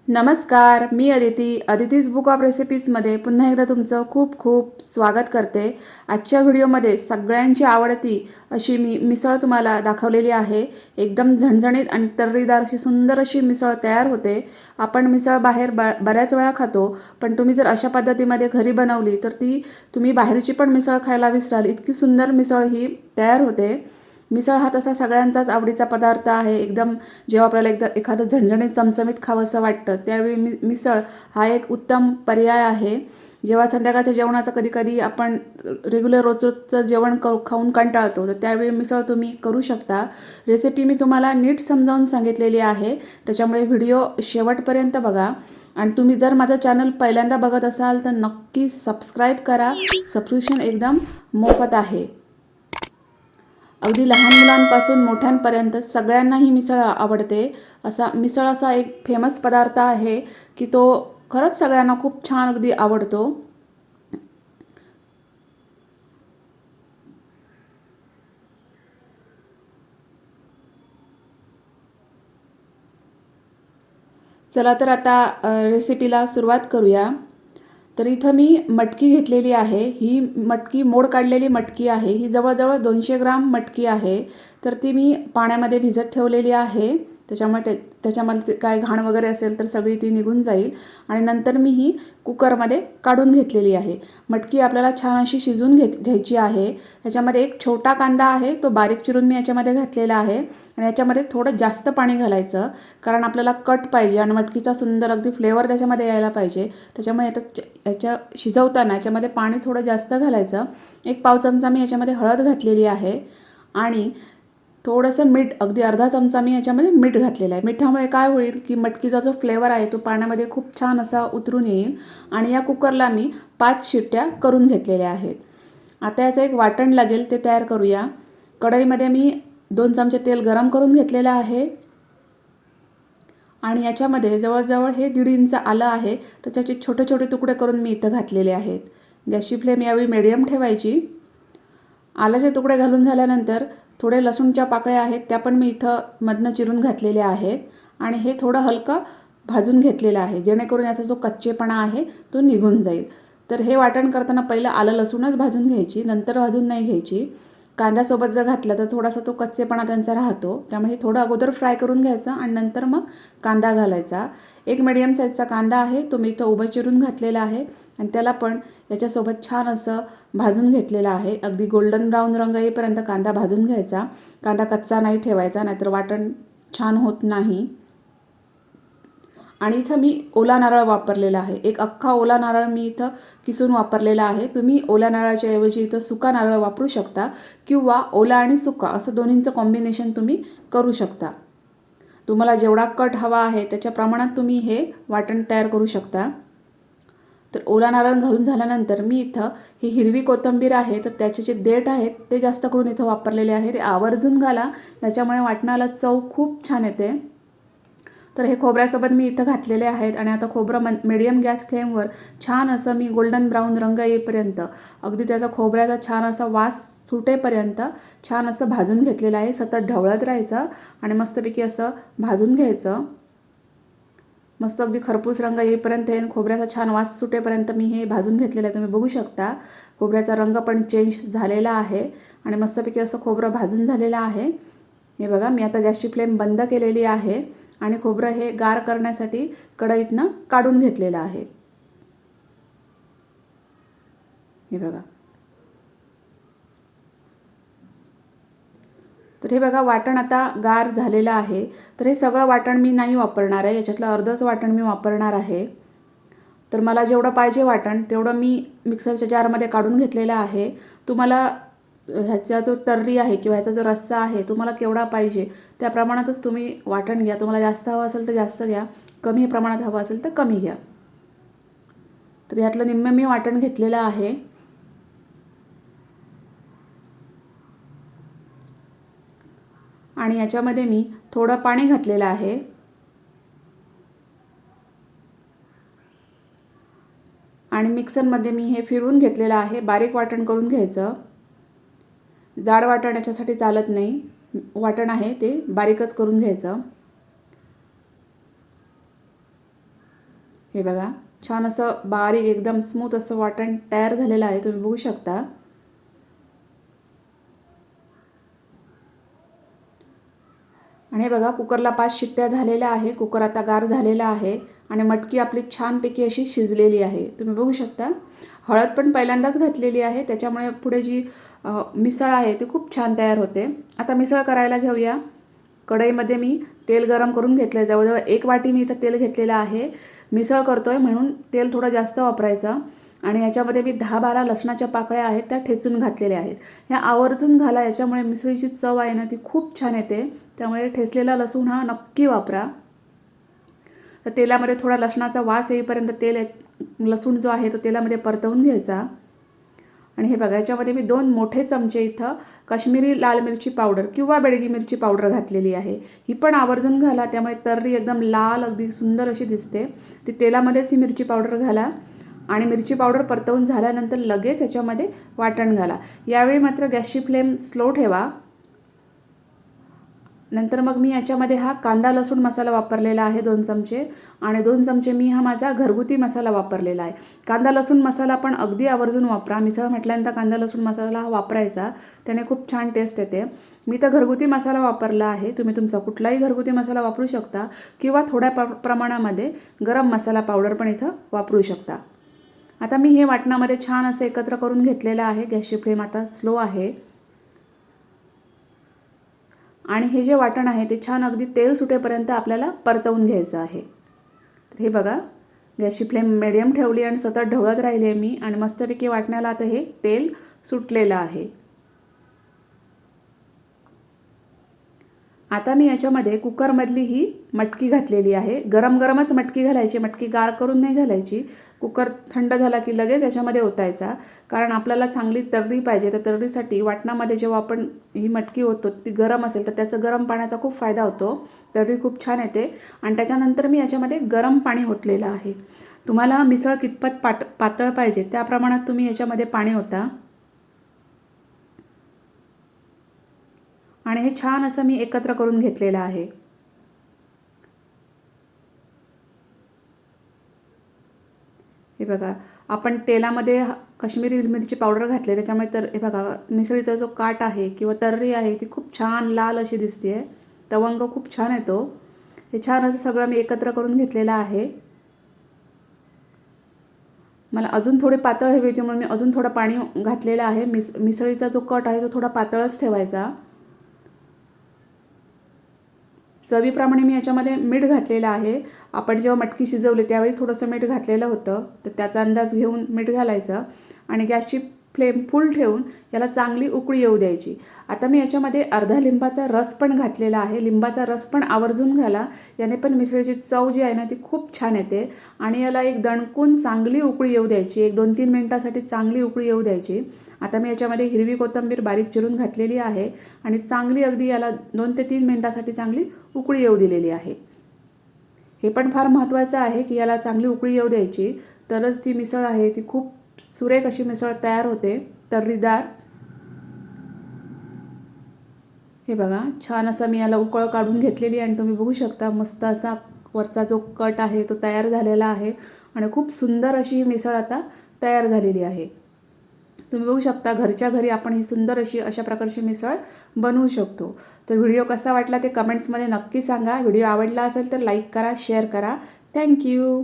नमस्कार, मी अदितीज book of रेसिपीजमध्ये पुन्हा एकदा तुमचं खूप खूप स्वागत करते। आजच्या व्हिडिओमध्ये सगळ्यांची आवडती अशी मी मिसळ तुम्हाला दाखवलेली आहे। एकदम झणझणीत आणि तर्रीदार अशी सुंदर अशी मिसळ तयार होते। आपण मिसळ बाहेर बऱ्याच वेळा खातो, पण तुम्ही जर अशा पद्धतीमध्ये घरी बनवली तर ती तुम्ही बाहेरची पण मिसळ खायला विसराल, इतकी सुंदर मिसळ ही तयार होते। मिसळ हा तसा सगळ्यांचाच आवडीचा पदार्थ आहे। एकदम जेव्हा आपल्याला एखादं झणझणीत चमचमीत खावंसं वाटतं त्यावेळी मिसळ हा एक उत्तम पर्याय आहे। जेव्हा संध्याकाळच्या जेवणाचं कधी आपण रेग्युलर रोजचं जेवण खाऊन कंटाळतो, तर त्यावेळी मिसळ तुम्ही करू शकता। रेसिपी मी तुम्हाला नीट समजावून सांगितलेली आहे, त्याच्यामुळे व्हिडिओ शेवटपर्यंत बघा। आणि तुम्ही जर माझं चॅनल पहिल्यांदा बघत असाल तर नक्की सबस्क्राईब करा। सबस्क्रिप्शन एकदम मोफत आहे। अगदी लहान मुलांपासून मोठ्यांपर्यंत सगळ्यांना ही मिसळ आवडते। मिसळ असा एक फेमस पदार्थ आहे की तो खरंच सगळ्यांना खूप छान अगदी आवडतो। चला तर आता रेसिपीला सुरुवात करूया। तर इथं मी मटकी घेतलेली आहे। ही मटकी मोड काढलेली मटकी आहे। ही जवळजवळ 200 ग्राम मटकी आहे। तर ती मी पाण्यामध्ये भिजत ठेवलेली आहे, त्याच्यामुळे त्याच्यामध्ये काय घाण वगैरे असेल तर सगळी ती निघून जाईल। आणि नंतर मी ही कुकरमध्ये काढून घेतलेली आहे। मटकी आपल्याला छान अशी शिजवून घ्यायची आहे। याच्यामध्ये एक छोटा कांदा आहे, तो बारीक चिरून मी याच्यामध्ये घातलेला आहे। आणि याच्यामध्ये थोडं जास्त पाणी घालायचं, कारण आपल्याला कट पाहिजे आणि मटकीचा सुंदर अगदी फ्लेवर त्याच्यामध्ये यायला पाहिजे। त्याच्यामुळे शिजवताना याच्यामध्ये पाणी थोडं जास्त घालायचं। एक पाव चमचा मी याच्यामध्ये हळद घातलेली आहे आणि थोडंसं मीठ, अगदी अर्धा चमचा मी याच्यामध्ये मीठ घातलेलं आहे। मिठामुळे काय होईल की मटकीचा जो फ्लेवर आहे तो पाण्यामध्ये खूप छान असा उतरून येईल। आणि या कुकरला मी 5 शिट्ट्या करून घेतलेल्या आहेत। आता याचं एक वाटण लागेल, ते तयार करूया। कढईमध्ये मी 2 चमचे तेल गरम करून घेतलेलं आहे आणि याच्यामध्ये जवळजवळ हे 1.5 इंच आलं आहे, तर त्याचे छोटे छोटे तुकडे करून मी इथं घातलेले आहेत। गॅसची फ्लेम यावेळी मीडियम ठेवायची। आल्याचे तुकडे घालून झाल्यानंतर थोडे लसूणच्या पाकळ्या आहेत, त्या पण मी इथं मधनं चिरून घातलेल्या आहेत आणि हे थोडं हलकं भाजून घेतलेलं आहे, जेणेकरून याचा जो कच्चेपणा आहे तो निघून जाईल। तर हे वाटण करताना पहिलं आलं लसूणच भाजून घ्यायची, नंतर भाजून नाही घ्यायची। कांद्यासोबत जर घातलं तर थोडासा तो कच्चेपणा त्यांचा राहतो, त्यामुळे थोडं अगोदर फ्राय करून घ्यायचं आणि नंतर मग कांदा घालायचा। एक मीडियम साईजचा कांदा आहे, तो मी इथं उभं चिरून घातलेला आहे आणि त्याला पण याच्यासोबत छान असं भाजून घेतलेलं आहे। अगदी गोल्डन ब्राऊन रंग येईपर्यंत कांदा भाजून घ्यायचा। कांदा कच्चा नाही ठेवायचा, नाहीतर वाटण छान होत नाही। आणि इथं मी ओला नारळ वापरलेला आहे। एक अख्खा ओला नारळ मी इथं किसून वापरलेला आहे। तुम्ही ओल्या नारळाच्या ऐवजी इथं सुका नारळ वापरू शकता किंवा ओला आणि सुका असं दोन्हींचं कॉम्बिनेशन तुम्ही करू शकता। तुम्हाला जेवढा कट हवा आहे त्याच्या प्रमाणात तुम्ही हे वाटण तयार करू शकता। तर ओला नारळ घालून झाल्यानंतर मी इथं ही हिरवी कोथिंबीर आहे, तर त्याचे जे देठ आहेत ते जास्त करून इथं वापरलेले आहे। ते आवर्जून घाला, त्याच्यामुळे वाटणाला चव खूप छान येते। तर हे खोबऱ्यासोबत मी इथं घातलेले आहेत आणि आता खोबरं मीडियम गॅस फ्लेमवर छान असं मी गोल्डन ब्राऊन रंग येईपर्यंत, अगदी त्याचा खोबऱ्याचा छान असा वास सुटेपर्यंत छान असं भाजून घेतलेलं आहे। सतत ढवळत राहायचं आणि मस्तपैकी असं भाजून घ्यायचं। मस्त अगदी खरपूस रंग येईपर्यंत खोबऱ्याचा छान वास सुटेपर्यंत मी हे भाजून घेतलेलं आहे। तुम्ही बघू शकता खोबऱ्याचा रंग पण चेंज झालेला आहे आणि मस्तपैकी असं खोबरं भाजून झालेलं आहे। हे बघा, मी आता गॅसची फ्लेम बंद केलेली आहे आणि खोबरं हे गार करण्यासाठी कढईतनं काढून घेतलेलं आहे। हे बघा, तर हे बघा वाटण आता गार झालेलं आहे। तर हे सगळं वाटण मी नाही वापरणार आहे, याच्यातलं अर्धच वाटण मी वापरणार आहे। तर मला जेवढं पाहिजे वाटण तेवढं मी मिक्सरच्या जारमध्ये काढून घेतलेलं आहे। तुम्हाला ह्याचा जो तर्री आहे किंवा ह्याचा जो रस्सा आहे तुम्हाला केवढा पाहिजे त्या प्रमाणातच तुम्ही वाटण घ्या। तुम्हाला जास्त हवं असेल तर जास्त घ्या, कमी प्रमाणात हवं असेल तर कमी घ्या। तर ह्यातलं निम्मे मी वाटण घेतलेलं आहे आणि याच्यामध्ये मी थोडं पाणी घातलेलं आहे आणि मिक्सरमध्ये मी हे फिरवून घेतलेलं आहे। बारीक वाटण करून घ्यायचं, जाड वाटण याच्यासाठी चालत नाही। वाटण आहे ते बारीकच करून घ्यायचं। हे बघा, छान असं बारीक एकदम स्मूथ असं वाटण तयार झालेलं आहे, तुम्ही बघू शकता. आणि हे बघा, कुकरला 5 शिट्ट्या झालेल्या आहे. कुकर आता गार झालेला आहे आणि मटकी आपली छानपैकी अशी शिजलेली आहे, तुम्ही बघू शकता. हळद पण पहिल्यांदाच घातलेली आहे, त्याच्यामुळे पुढे जी मिसळ आहे ती खूप छान तयार होते. आता मिसळ करायला घेऊया. कढईमध्ये मी तेल गरम करून घेतलं आहे. जवळजवळ 1 वाटी मी इथं तेल घेतलेलं आहे. मिसळ करतो आहे म्हणून तेल थोडं जास्त वापरायचं. आणि याच्यामध्ये मी 10-12 लसणाच्या पाकळ्या आहेत त्या ठेचून घातलेल्या आहेत. ह्या आवर्जून घाला, याच्यामुळे मिसळीची चव आहे ना ती खूप छान येते. त्यामुळे ठेचलेला लसूण हा नक्की वापरा. तर तेलामध्ये थोडा लसणाचा वास येईपर्यंत लसूण जो आहे तो तेलामध्ये परतवून घ्यायचा. आणि हे बघा, याच्यामध्ये मी 2 मोठे चमचे इथं काश्मीरी लाल मिरची पावडर किंवा बेडगी मिरची पावडर घातलेली आहे. ही पण आवर्जून घाला, त्यामुळे तर्री एकदम लाल अगदी सुंदर अशी दिसते. ती तेलामध्येच ही मिरची पावडर घाला आणि मिरची पावडर परतवून झाल्यानंतर लगेच याच्यामध्ये वाटण घाला. यावेळी मात्र गॅसची फ्लेम स्लो ठेवा. नंतर मग मी याच्यामध्ये हा कांदा लसूण मसाला वापरलेला आहे 2 चमचे आणि 2 चमचे मी हा माझा घरगुती मसाला वापरलेला आहे. कांदा लसूण मसाला पण अगदी आवर्जून वापरा. मिसळ म्हटल्यानंतर कांदा लसूण मसाला हा वापरायचा, त्याने खूप छान टेस्ट येते. मी तर घरगुती मसाला वापरला आहे. तुम्ही तुमचा कुठलाही घरगुती मसाला वापरू शकता किंवा थोड्या प्रमाणामध्ये गरम मसाला पावडर पण इथं वापरू शकता. आता मी हे वाटणामध्ये छान असं एकत्र करून घेतलेलं आहे. गॅसची फ्लेम आता स्लो आहे आणि हे जे वाटण आहे ते छान अगदी तेल सुटेपर्यंत आपल्याला परतवून घ्यायचं आहे. तर हे बघा, गॅसची फ्लेम मिडियम ठेवली आणि सतत ढवळत राहिली आहे मी आणि मस्तपैकी वाटण्याला आता हे तेल सुटलेलं आहे. आता मी याच्यामध्ये कुकरमधली ही मटकी घातलेली आहे. गरम गरमच मटकी घालायची, मटकी गार करून नाही घालायची. कुकर थंड झाला की लगेच याच्यामध्ये ओतायचा, कारण आपल्याला चांगली तर्री पाहिजे. तर तर्रीसाठी वाटणामध्ये जेव्हा आपण ही मटकी ओततो ती गरम असेल तर त्याचं गरम पाण्याचा खूप फायदा होतो, तर्री खूप छान येते. आणि त्याच्यानंतर मी याच्यामध्ये गरम पाणी ओतलेलं आहे. तुम्हाला मिसळ कितपत पातळ पाहिजे त्या प्रमाणात तुम्ही याच्यामध्ये पाणी ओता. आणि हे छान असं मी एकत्र करून घेतलेलं आहे. हे बघा, आपण तेलामध्ये काश्मीरी मिरची पावडर घातली, त्याच्यामुळे तर हे बघा, मिसळीचा जो काट आहे किंवा तर्री आहे ती खूप छान लाल अशी दिसते. तवंग खूप छान येतो. हे छान असं सगळं मी एकत्र करून घेतलेलं आहे. मला अजून थोडी पातळ हवी होती म्हणून मी अजून थोडं पाणी घातलेलं आहे. मिसळीचा जो कट आहे तो थोडा पातळच ठेवायचा. चवीप्रमाणे मी याच्यामध्ये मीठ घातलेलं आहे. आपण जेव्हा मटकी शिजवली त्यावेळी थोडंसं मीठ घातलेलं होतं, तर त्याचा अंदाज घेऊन मीठ घालायचं आणि गॅसची फ्लेम फुल ठेवून याला चांगली उकळी येऊ द्यायची. आता मी याच्यामध्ये अर्धा लिंबाचा रस पण घातलेला आहे. लिंबाचा रस पण आवर्जून घाला, याने पण मिसळीची चव जी आहे ना ती खूप छान येते. आणि याला एक दणकून चांगली उकळी येऊ द्यायची, 1-2-3 मिनिटासाठी चांगली उकळी येऊ द्यायची. आता मी याच्यामध्ये हिरवी कोथिंबीर बारीक चिरून घातलेली आहे आणि चांगली अगदी याला 2 ते 3 मिनिटासाठी चांगली उकळी येऊ दिलेली आहे. हे पण फार महत्त्वाचं आहे की याला चांगली उकळी येऊ द्यायची, तरच ती मिसळ आहे ती खूप सुरेख अशी मिसळ तयार होते, तर्रीदार. हे बघा, छान असं मी याला उकळ काढून घेतलेली आणि तुम्ही बघू शकता मस्त असा वरचा जो कट आहे तो तयार झालेला आहे आणि खूप सुंदर अशी ही मिसळ आता तयार झालेली आहे. तुम्ही बघू शकता घरच्या घरी आपण ही सुंदर अशी अशा प्रकारची मिसळ बनवू शकतो. तर व्हिडिओ कसा वाटला ते कमेंट्समध्ये नक्की सांगा. व्हिडिओ आवडला असेल तर लाईक करा, शेअर करा. थँक्यू.